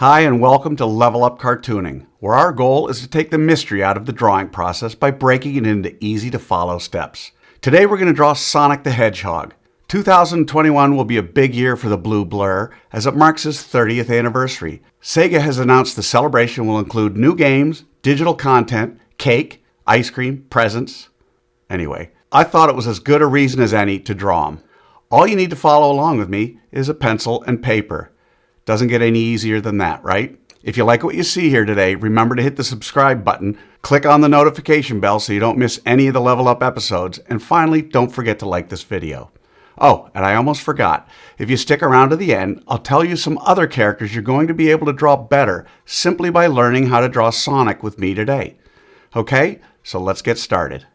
Hi, and welcome to Level Up Cartooning, where our goal is to take the mystery out of the drawing process by breaking it into easy-to-follow steps. Today we're going to draw Sonic the Hedgehog. 2021 will be a big year for the Blue Blur, as it marks its 30th anniversary. Sega has announced the celebration will include new games, digital content, cake, ice cream, presents. Anyway, I thought it was as good a reason as any to draw them. All you need to follow along with me is a pencil and paper. Doesn't get any easier than that, right? If you like what you see here today, remember to hit the subscribe button, click on the notification bell so you don't miss any of the Level Up episodes, and finally, don't forget to like this video. Oh, and I almost forgot. If you stick around to the end, I'll tell you some other characters you're going to be able to draw better simply by learning how to draw Sonic with me today. Okay, so let's get started.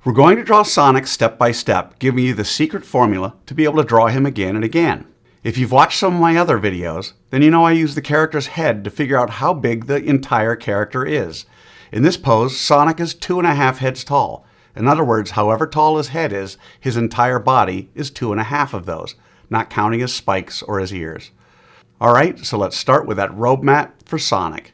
We're going to draw Sonic step by step, giving you the secret formula to be able to draw him again and again. If you've watched some of my other videos, then you know I use the character's head to figure out how big the entire character is. In this pose, Sonic is 2.5 heads tall. In other words, however tall his head is, his entire body is 2.5 of those, not counting his spikes or his ears. Alright, so let's start with that road map for Sonic.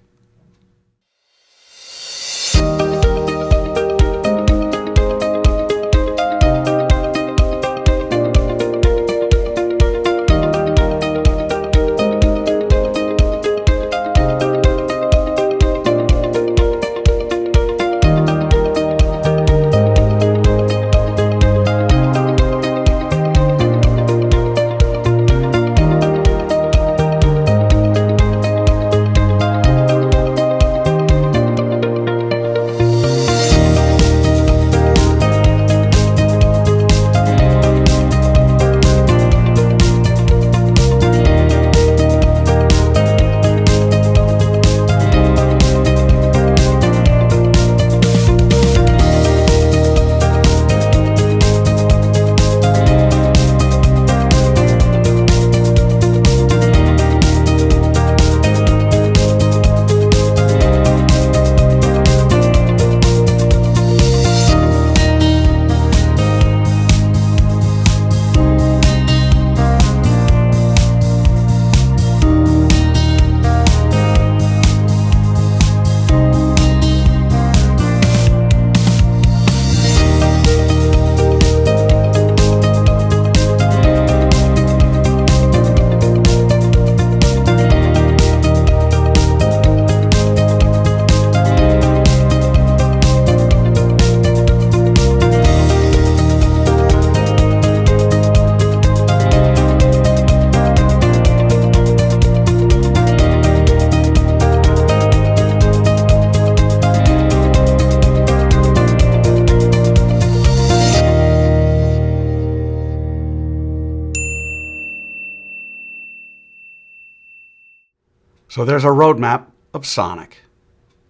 So there's a roadmap of Sonic.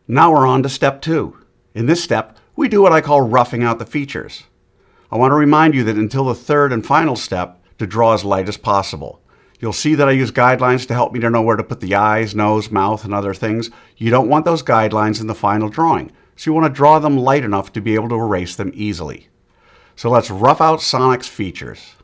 Now we're on to step 2. In this step, we do what I call roughing out the features. I want to remind you that until the third and final step, to draw as light as possible. You'll see that I use guidelines to help me to know where to put the eyes, nose, mouth, and other things. You don't want those guidelines in the final drawing, so you want to draw them light enough to be able to erase them easily. So let's rough out Sonic's features.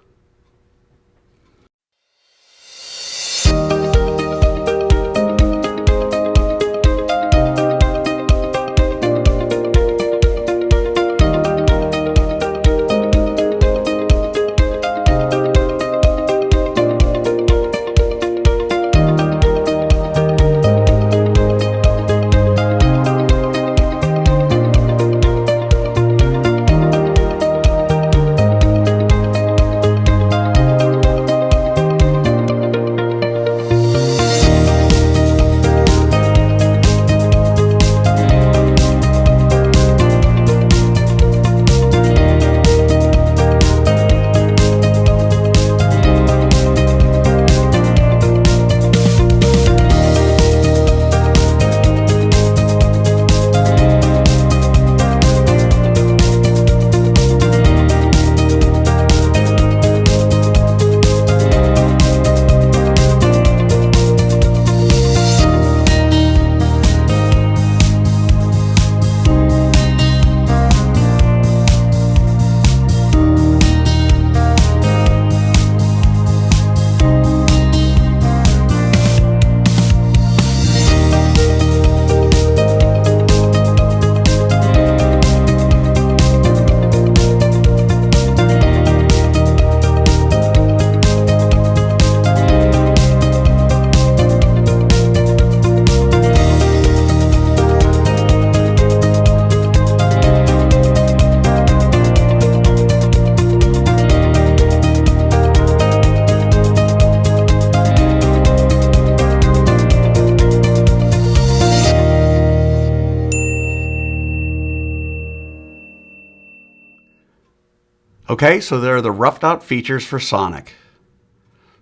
Okay, so there are the roughed out features for Sonic.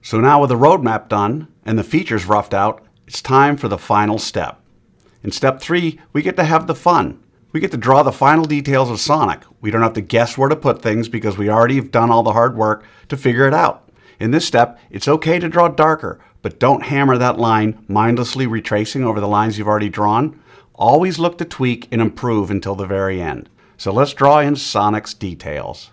So now with the roadmap done and the features roughed out, it's time for the final step. In step 3, we get to have the fun. We get to draw the final details of Sonic. We don't have to guess where to put things because we already have done all the hard work to figure it out. In this step, it's okay to draw darker, but don't hammer that line, mindlessly retracing over the lines you've already drawn. Always look to tweak and improve until the very end. So let's draw in Sonic's details.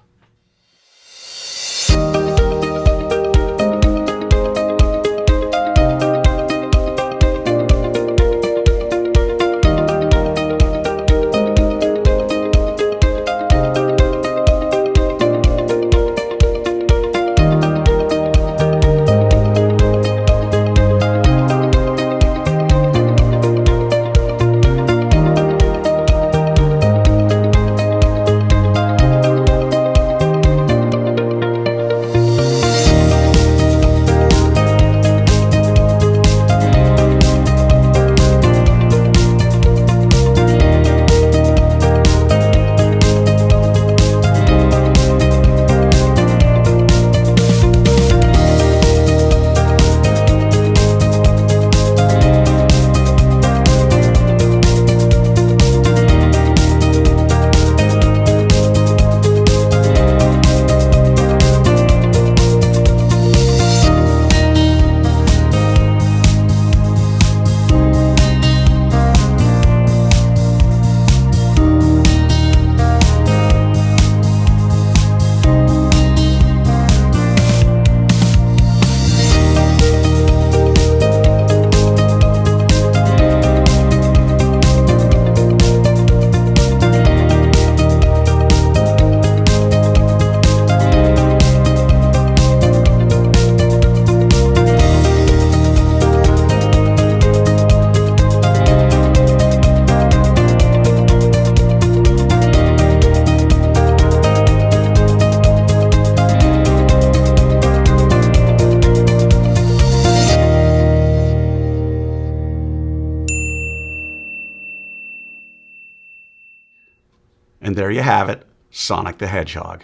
And there you have it, Sonic the Hedgehog.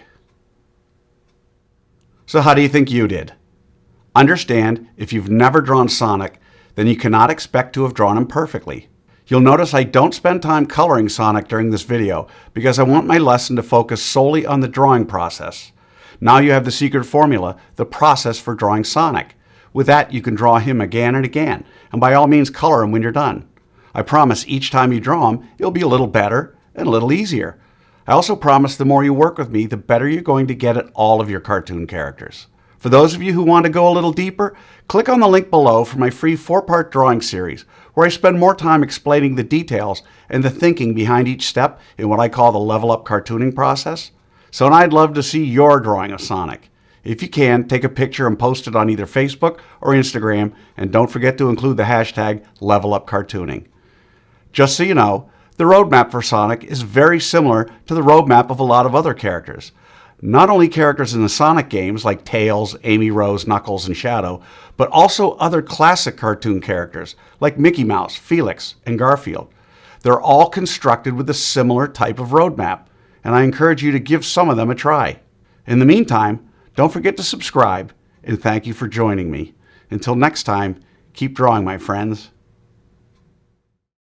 So how do you think you did? Understand, if you've never drawn Sonic, then you cannot expect to have drawn him perfectly. You'll notice I don't spend time coloring Sonic during this video because I want my lesson to focus solely on the drawing process. Now you have the secret formula, the process for drawing Sonic. With that, you can draw him again and again, and by all means color him when you're done. I promise each time you draw him, it'll be a little better and a little easier. I also promise the more you work with me, the better you're going to get at all of your cartoon characters. For those of you who want to go a little deeper, click on the link below for my free 4-part drawing series, where I spend more time explaining the details and the thinking behind each step in what I call the level up cartooning process. So I'd love to see your drawing of Sonic. If you can, take a picture and post it on either Facebook or Instagram, and don't forget to include the hashtag #LevelUpCartooning. Just so you know, the roadmap for Sonic is very similar to the roadmap of a lot of other characters. Not only characters in the Sonic games like Tails, Amy Rose, Knuckles, and Shadow, but also other classic cartoon characters like Mickey Mouse, Felix, and Garfield. They're all constructed with a similar type of roadmap, and I encourage you to give some of them a try. In the meantime, don't forget to subscribe, and thank you for joining me. Until next time, keep drawing, my friends.